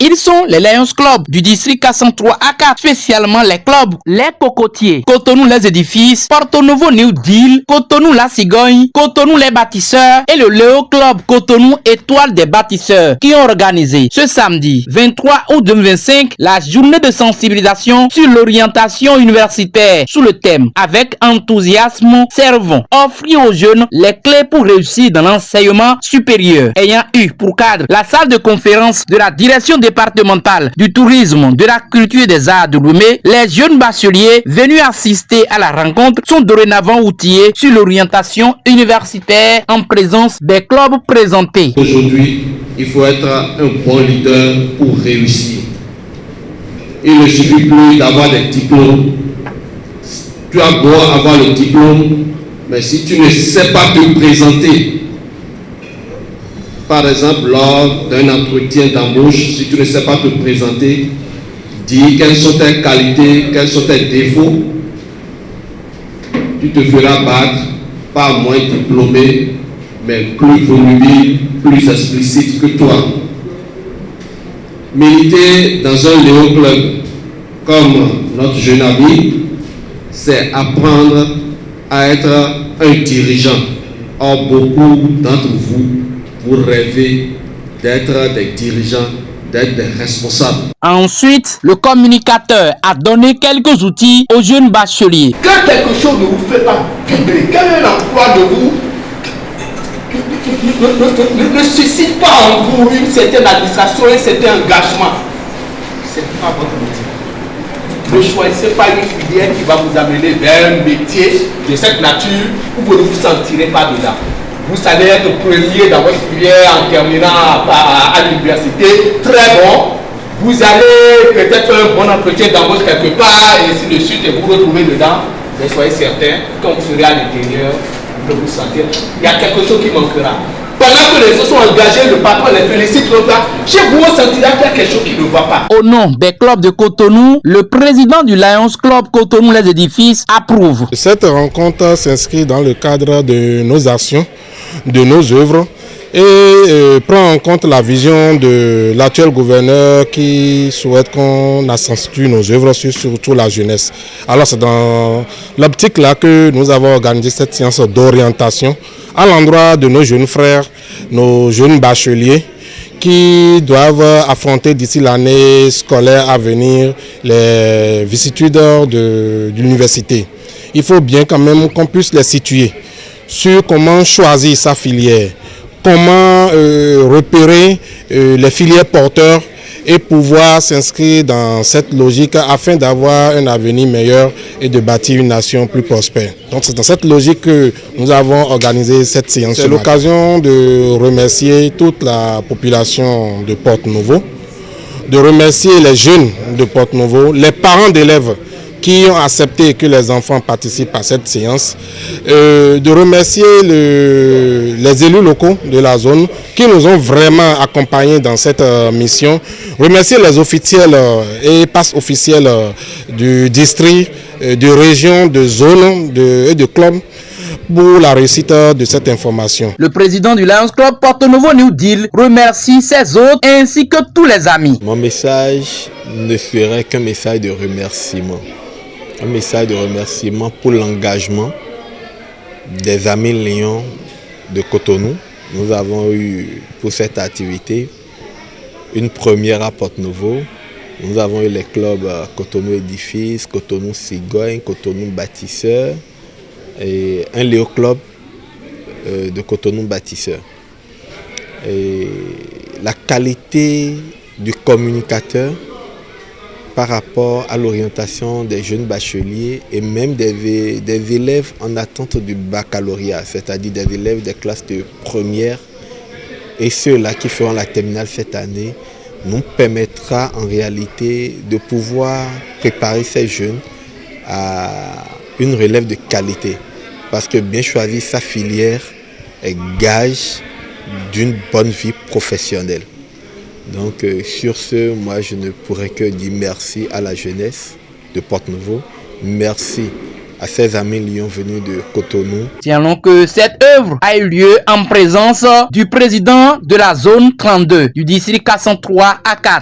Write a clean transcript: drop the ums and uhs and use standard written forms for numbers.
Ils sont les Lions Club du district 403 A4, spécialement les clubs Les Cocotiers, Cotonou les Édifices, Porto Novo New Deal, Cotonou la Cigogne, Cotonou les Bâtisseurs et le Léo Club Cotonou Étoile des Bâtisseurs qui ont organisé ce samedi 23 août 2025 la journée de sensibilisation sur l'orientation universitaire sous le thème avec enthousiasme, servons, offrir aux jeunes les clés pour réussir dans l'enseignement supérieur, ayant eu pour cadre la salle de conférence de la direction départementale du tourisme, de la culture et des arts de Lomé. Les jeunes bacheliers venus assister à la rencontre sont dorénavant outillés sur l'orientation universitaire en présence des clubs présentés. Aujourd'hui, il faut être un bon leader pour réussir. Il ne suffit plus d'avoir des diplômes. Tu as beau avoir le diplôme, mais si tu ne sais pas te présenter, par exemple, lors d'un entretien d'embauche, si tu ne sais pas te présenter, dis quelles sont tes qualités, quels sont tes défauts, tu te feras battre, pas moins diplômé, mais plus volubile, plus explicite que toi. Militer dans un Léo Club comme notre jeune ami, c'est apprendre à être un dirigeant. Or, beaucoup d'entre vous, vous rêvez d'être des dirigeants, d'être des responsables. Ensuite, le communicateur a donné quelques outils aux jeunes bacheliers. Quand quelque chose ne vous fait pas vibrer, quel est l'emploi de vous ne suscite pas en vous une certaine administration, un certain engagement, c'est pas votre métier. Ne choisissez pas une filière qui va vous amener vers un métier de cette nature où vous ne vous sentirez pas dedans. Vous allez être premier dans votre filière en terminant à l'université, très bon. Vous allez peut-être faire un bon entretien d'embauche quelque part et ainsi de suite et vous retrouvez dedans. Mais soyez certains, quand vous serez à l'intérieur, vous vous sentez, il y a quelque chose qui manquera. Pendant que les autres sont engagés, le patron les félicite, chez vous, on sentira qu'il y a quelque chose qui ne va pas. Au nom des clubs de Cotonou, le président du Lions Club Cotonou les Édifices approuve. Cette rencontre s'inscrit dans le cadre de nos actions, de nos œuvres et prend en compte la vision de l'actuel gouverneur qui souhaite qu'on accentue nos œuvres sur surtout la jeunesse. Alors c'est dans l'optique là que nous avons organisé cette séance d'orientation à l'endroit de nos jeunes frères, nos jeunes bacheliers qui doivent affronter d'ici l'année scolaire à venir les vicissitudes de l'université. Il faut bien quand même qu'on puisse les situer sur comment choisir sa filière, comment repérer les filières porteurs et pouvoir s'inscrire dans cette logique afin d'avoir un avenir meilleur et de bâtir une nation plus prospère. Donc c'est dans cette logique que nous avons organisé cette séance. C'est l'occasion de remercier toute la population de Porto-Novo, de remercier les jeunes de Porto-Novo, les parents d'élèves qui ont accepté que les enfants participent à cette séance, de remercier les élus locaux de la zone qui nous ont vraiment accompagnés dans cette mission, remercier les officiels et passes officiels du district, de région, de zone et de club pour la réussite de cette information. Le président du Lions Club Porto Novo New Deal remercie ses hôtes ainsi que tous les amis. Mon message ne serait qu'un message de remerciement. Un message de remerciement pour l'engagement des amis Lions de Cotonou. Nous avons eu pour cette activité une première à Porto-Novo. Nous avons eu les clubs Cotonou Édifice, Cotonou Cigogne, Cotonou Bâtisseur et un Léo Club de Cotonou Bâtisseur. Et la qualité du communicateur par rapport à l'orientation des jeunes bacheliers et même des élèves en attente du baccalauréat, c'est-à-dire des élèves des classes de première et ceux-là qui feront la terminale cette année, nous permettra en réalité de pouvoir préparer ces jeunes à une relève de qualité. Parce que bien choisir sa filière est gage d'une bonne vie professionnelle. Donc sur ce, moi je ne pourrais que dire merci à la jeunesse de Porto-Novo, merci à ces amis lions venus de Cotonou. Signalons que cette œuvre a eu lieu en présence du président de la zone 32 du district 403 A4.